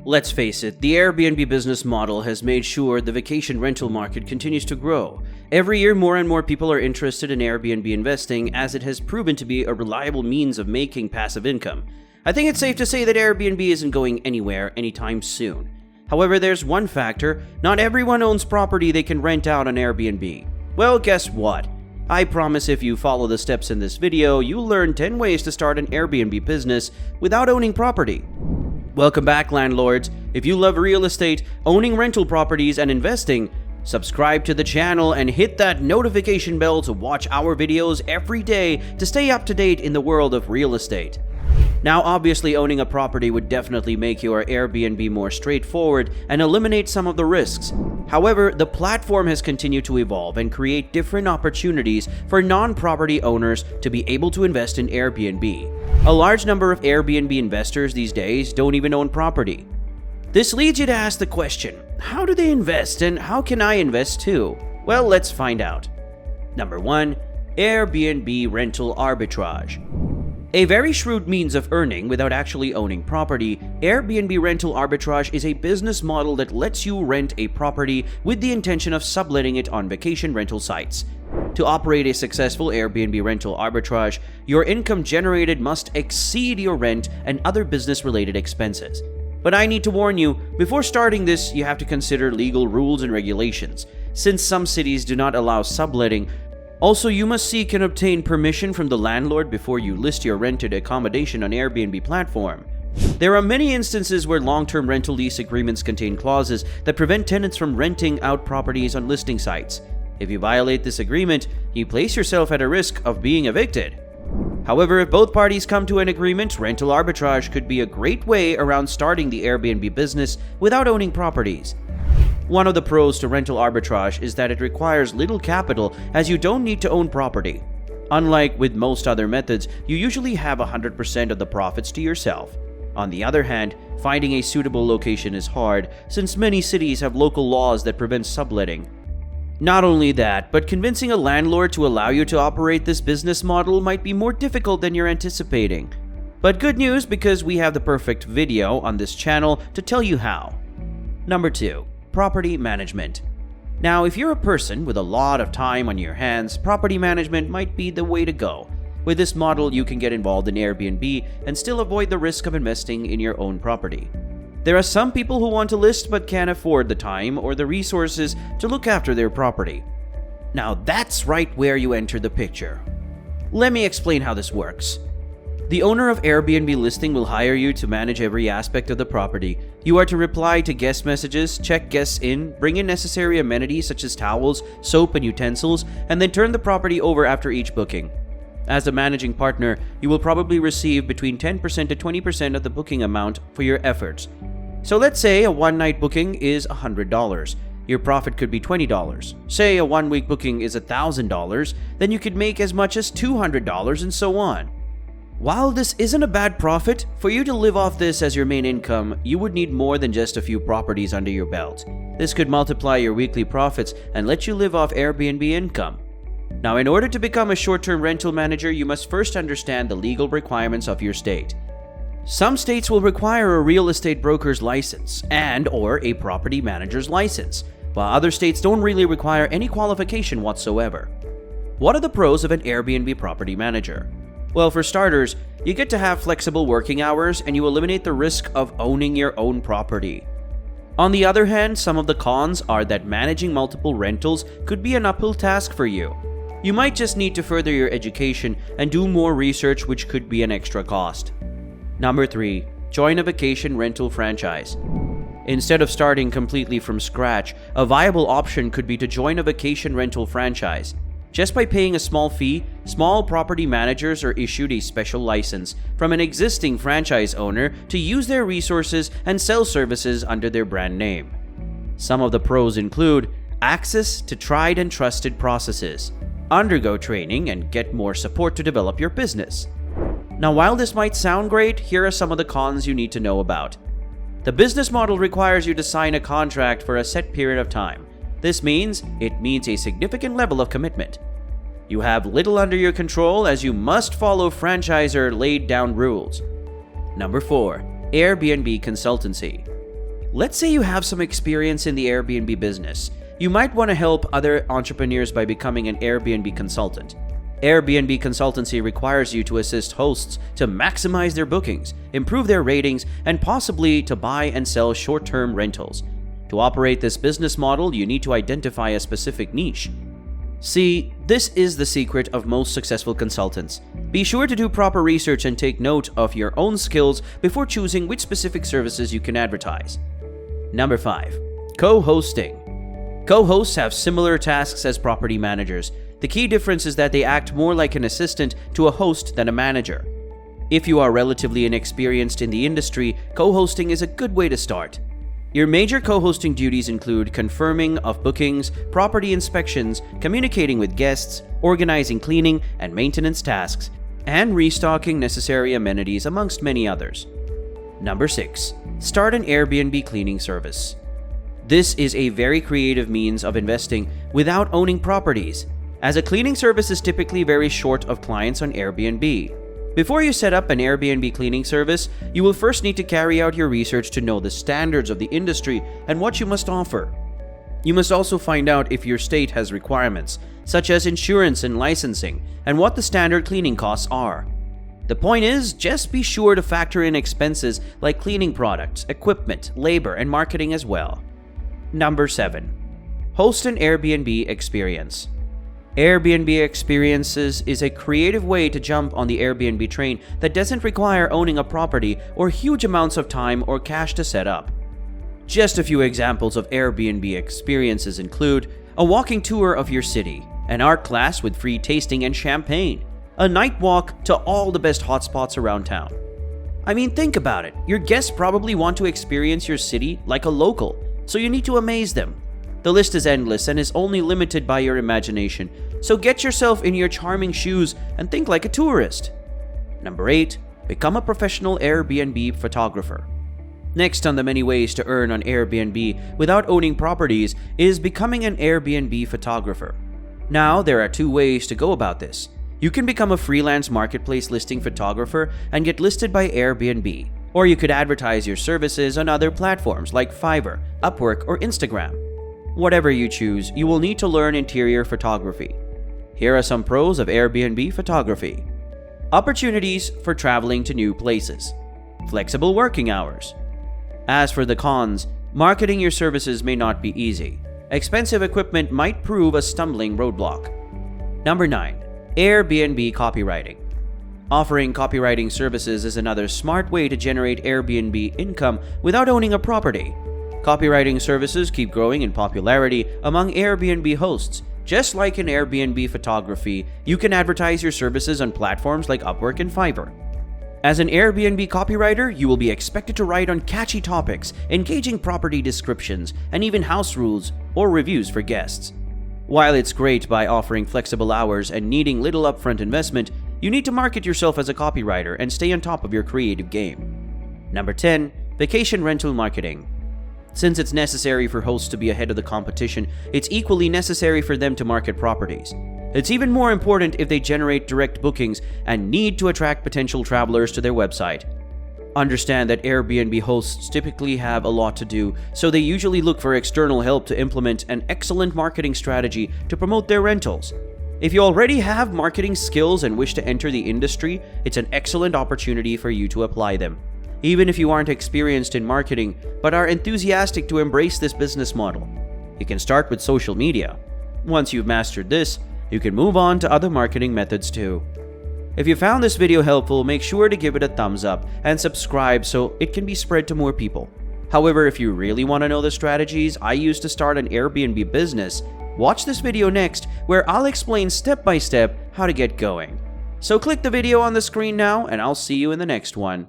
Let's face it, the Airbnb business model has made sure the vacation rental market continues to grow. Every year, more and more people are interested in Airbnb investing as it has proven to be a reliable means of making passive income. I think it's safe to say that Airbnb isn't going anywhere anytime soon. However, there's one factor: not everyone owns property they can rent out on Airbnb. Well, guess what? I promise if you follow the steps in this video, you'll learn 10 ways to start an Airbnb business without owning property. Welcome back, landlords. If you love real estate, owning rental properties, and investing, subscribe to the channel and hit that notification bell to watch our videos every day to stay up to date in the world of real estate. Now, obviously, owning a property would definitely make your Airbnb more straightforward and eliminate some of the risks. However, the platform has continued to evolve and create different opportunities for non-property owners to be able to invest in Airbnb. A large number of Airbnb investors these days don't even own property. This leads you to ask the question, how do they invest and how can I invest too? Well, let's find out. Number 1. Airbnb rental arbitrage. A very shrewd means of earning without actually owning property, Airbnb rental arbitrage is a business model that lets you rent a property with the intention of subletting it on vacation rental sites. To operate a successful Airbnb rental arbitrage, your income generated must exceed your rent and other business-related expenses. But I need to warn you, before starting this, you have to consider legal rules and regulations, since some cities do not allow subletting. Also, you must seek and obtain permission from the landlord before you list your rented accommodation on Airbnb platform. There are many instances where long-term rental lease agreements contain clauses that prevent tenants from renting out properties on listing sites. If you violate this agreement, you place yourself at a risk of being evicted. However, if both parties come to an agreement, rental arbitrage could be a great way around starting the Airbnb business without owning properties. One of the pros to rental arbitrage is that it requires little capital, as you don't need to own property. Unlike with most other methods, you usually have 100% of the profits to yourself. On the other hand, finding a suitable location is hard, since many cities have local laws that prevent subletting. Not only that, but convincing a landlord to allow you to operate this business model might be more difficult than you're anticipating. But good news, because we have the perfect video on this channel to tell you how. Number 2. Property management. Now, if you're a person with a lot of time on your hands, property management might be the way to go. With this model, you can get involved in Airbnb and still avoid the risk of investing in your own property. There are some people who want to list but can't afford the time or the resources to look after their property. Now, that's right where you enter the picture. Let me explain how this works. The owner of Airbnb listing will hire you to manage every aspect of the property. You are to reply to guest messages, check guests in, bring in necessary amenities such as towels, soap, and utensils, and then turn the property over after each booking. As a managing partner, you will probably receive between 10% to 20% of the booking amount for your efforts. So let's say a one-night booking is $100. Your profit could be $20. Say a one-week booking is $1,000, then you could make as much as $200 and so on. While this isn't a bad profit, for you to live off this as your main income, you would need more than just a few properties under your belt. This could multiply your weekly profits and let you live off Airbnb income. Now, in order to become a short-term rental manager, you must first understand the legal requirements of your state. Some states will require a real estate broker's license and/or a property manager's license, while other states don't really require any qualification whatsoever. What are the pros of an Airbnb property manager? Well, for starters, you get to have flexible working hours and you eliminate the risk of owning your own property. On the other hand, some of the cons are that managing multiple rentals could be an uphill task for you. You might just need to further your education and do more research, which could be an extra cost. Number 3. Join a vacation rental franchise. Instead of starting completely from scratch, a viable option could be to join a vacation rental franchise. Just by paying a small fee, small property managers are issued a special license from an existing franchise owner to use their resources and sell services under their brand name. Some of the pros include access to tried and trusted processes, undergo training, and get more support to develop your business. Now, while this might sound great, here are some of the cons you need to know about. The business model requires you to sign a contract for a set period of time. This means it needs a significant level of commitment. You have little under your control, as you must follow franchisor laid down rules. Number 4. Airbnb Consultancy. Let's say you have some experience in the Airbnb business. You might want to help other entrepreneurs by becoming an Airbnb consultant. Airbnb consultancy requires you to assist hosts to maximize their bookings, improve their ratings, and possibly to buy and sell short-term rentals. To operate this business model, you need to identify a specific niche. See, this is the secret of most successful consultants. Be sure to do proper research and take note of your own skills before choosing which specific services you can advertise. Number 5. Co-hosting. Co-hosts have similar tasks as property managers. The key difference is that they act more like an assistant to a host than a manager. If you are relatively inexperienced in the industry, co-hosting is a good way to start. Your major co-hosting duties include confirming of bookings, property inspections, communicating with guests, organizing cleaning and maintenance tasks, and restocking necessary amenities amongst many others. Number 6. Start an Airbnb cleaning service. This is a very creative means of investing without owning properties, as a cleaning service is typically very short of clients on Airbnb. Before you set up an Airbnb cleaning service, you will first need to carry out your research to know the standards of the industry and what you must offer. You must also find out if your state has requirements, such as insurance and licensing, and what the standard cleaning costs are. The point is, just be sure to factor in expenses like cleaning products, equipment, labor, and marketing as well. Number 7. Host an Airbnb experience. Airbnb Experiences is a creative way to jump on the Airbnb train that doesn't require owning a property or huge amounts of time or cash to set up. Just a few examples of Airbnb Experiences include a walking tour of your city, an art class with free tasting and champagne, a night walk to all the best hotspots around town. I mean, think about it. Your guests probably want to experience your city like a local, so you need to amaze them. The list is endless and is only limited by your imagination, so get yourself in your charming shoes and think like a tourist. Number 8. Become a professional Airbnb photographer. Next on the many ways to earn on Airbnb without owning properties is becoming an Airbnb photographer. Now, there are 2 ways to go about this. You can become a freelance marketplace listing photographer and get listed by Airbnb, or you could advertise your services on other platforms like Fiverr, Upwork, or Instagram. Whatever you choose, you will need to learn interior photography. Here are some pros of Airbnb photography. Opportunities for traveling to new places. Flexible working hours. As for the cons, marketing your services may not be easy. Expensive equipment might prove a stumbling roadblock. Number 9. Airbnb copywriting. Offering copywriting services is another smart way to generate Airbnb income without owning a property. Copywriting services keep growing in popularity among Airbnb hosts. Just like in Airbnb photography, you can advertise your services on platforms like Upwork and Fiverr. As an Airbnb copywriter, you will be expected to write on catchy topics, engaging property descriptions, and even house rules or reviews for guests. While it's great by offering flexible hours and needing little upfront investment, you need to market yourself as a copywriter and stay on top of your creative game. Number 10. Vacation rental marketing. Since it's necessary for hosts to be ahead of the competition, it's equally necessary for them to market properties. It's even more important if they generate direct bookings and need to attract potential travelers to their website. Understand that Airbnb hosts typically have a lot to do, so they usually look for external help to implement an excellent marketing strategy to promote their rentals. If you already have marketing skills and wish to enter the industry, it's an excellent opportunity for you to apply them. Even if you aren't experienced in marketing, but are enthusiastic to embrace this business model, you can start with social media. Once you've mastered this, you can move on to other marketing methods too. If you found this video helpful, make sure to give it a thumbs up and subscribe so it can be spread to more people. However, if you really want to know the strategies I use to start an Airbnb business, watch this video next where I'll explain step by step how to get going. So click the video on the screen now and I'll see you in the next one.